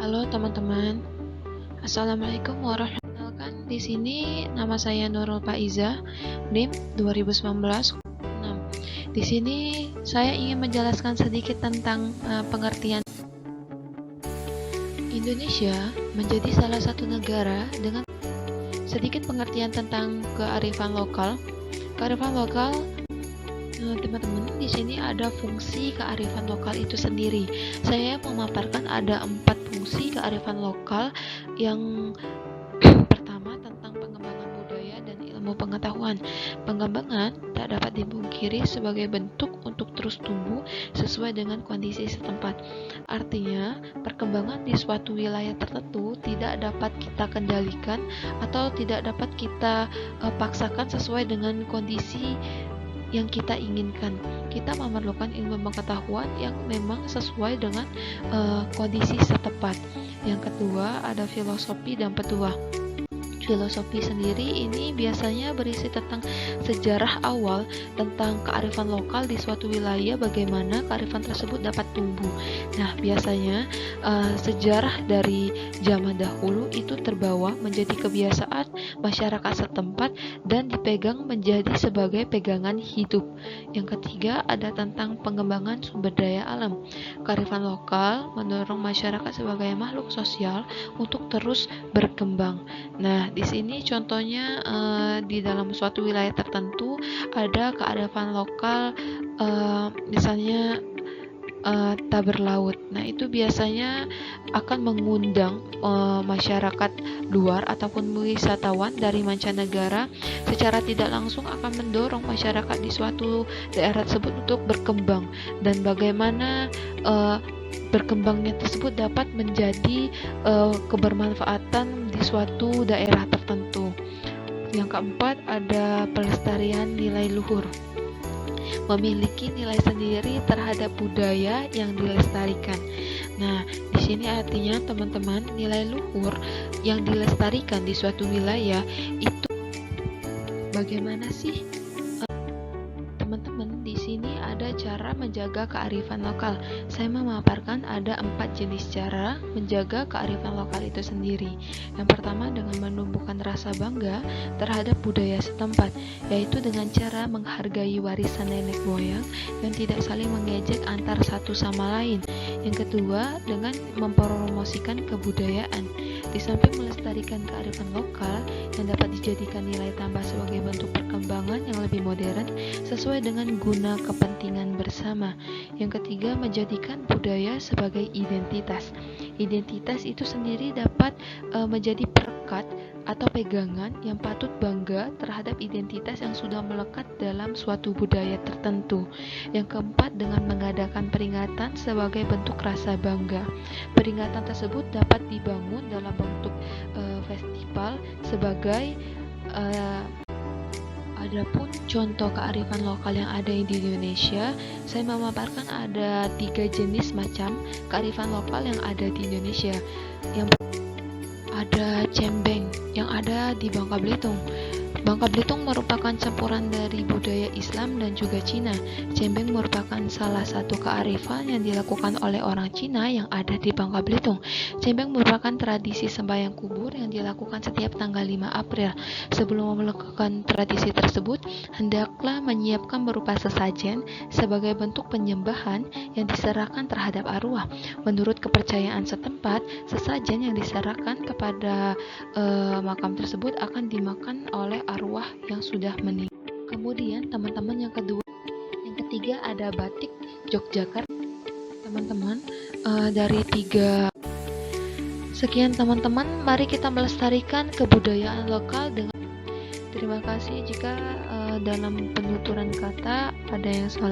Halo teman-teman, Assalamualaikum warahmatullahi wabarakatuh. Di sini nama saya Nurul Faiza, NIM 2019-6. Di sini saya ingin menjelaskan sedikit tentang pengertian. Indonesia menjadi salah satu negara dengan sedikit pengertian tentang kearifan lokal. Kearifan lokal, teman-teman, di sini ada fungsi kearifan lokal itu sendiri. Saya memaparkan ada 4 fungsi kearifan lokal. Yang pertama tentang pengembangan budaya dan ilmu pengetahuan. Pengembangan tak dapat dipungkiri sebagai bentuk untuk terus tumbuh sesuai dengan kondisi setempat. Artinya, perkembangan di suatu wilayah tertentu tidak dapat kita kendalikan atau tidak dapat kita paksakan sesuai dengan kondisi yang kita inginkan. Kita memerlukan ilmu pengetahuan yang memang sesuai dengan kondisi setempat. Yang kedua, ada filosofi dan petuah. Filosofi sendiri ini biasanya berisi tentang sejarah awal tentang kearifan lokal di suatu wilayah, bagaimana kearifan tersebut dapat tumbuh. Nah, biasanya sejarah dari zaman dahulu itu terbawa menjadi kebiasaan masyarakat setempat dan dipegang menjadi sebagai pegangan hidup. Yang ketiga, ada tentang pengembangan sumber daya alam. Kearifan lokal mendorong masyarakat sebagai makhluk sosial untuk terus berkembang. Nah, di sini contohnya di dalam suatu wilayah tertentu ada kearifan lokal, misalnya tabur laut. Nah, itu biasanya akan mengundang masyarakat luar ataupun wisatawan dari mancanegara, secara tidak langsung akan mendorong masyarakat di suatu daerah tersebut untuk berkembang, dan bagaimana berkembangnya tersebut dapat menjadi kebermanfaatan di suatu daerah tertentu. Yang keempat, ada pelestarian nilai luhur. Memiliki nilai sendiri terhadap budaya yang dilestarikan. Nah, di sini artinya teman-teman, nilai luhur yang dilestarikan di suatu wilayah itu bagaimana sih? Teman-teman, di sini ada cara menjaga kearifan lokal. Saya memaparkan ada 4 jenis cara menjaga kearifan lokal itu sendiri. Yang pertama, dengan menumbuhkan rasa bangga terhadap budaya setempat, yaitu dengan cara menghargai warisan nenek moyang yang tidak saling mengejek antar satu sama lain. Yang kedua, dengan mempromosikan kebudayaan. Di samping melestarikan kearifan lokal yang dapat dijadikan nilai tambah sebagai bentuk perkembangan yang lebih modern sesuai dengan guna kepentingan bersama. Yang ketiga, menjadikan budaya sebagai identitas. Identitas itu sendiri dapat menjadi perekat atau pegangan yang patut bangga terhadap identitas yang sudah melekat dalam suatu budaya tertentu. Yang keempat, dengan mengadakan peringatan sebagai bentuk rasa bangga. Peringatan tersebut dapat dibangun dalam bentuk festival sebagai adapun contoh kearifan lokal yang ada di Indonesia, saya memaparkan ada 3 jenis macam kearifan lokal yang ada di Indonesia. Yang ada cembeng yang ada di Bangka Belitung. Bangka Belitung merupakan campuran dari budaya Islam dan juga Cina. Cembeng merupakan salah satu kearifan yang dilakukan oleh orang Cina yang ada di Bangka Belitung. Cembeng merupakan tradisi sembahyang kubur yang dilakukan setiap tanggal 5 April. Sebelum melakukan tradisi tersebut, hendaklah menyiapkan berupa sesajen sebagai bentuk penyembahan yang diserahkan terhadap arwah. Menurut kepercayaan setempat, sesajen yang diserahkan kepada makam tersebut akan dimakan oleh arwah yang sudah meninggal. Kemudian teman-teman, yang ketiga ada batik Yogyakarta. Teman-teman, dari 3 sekian teman-teman, mari kita melestarikan kebudayaan lokal dengan. Terima kasih jika dalam penuturan kata ada yang salah.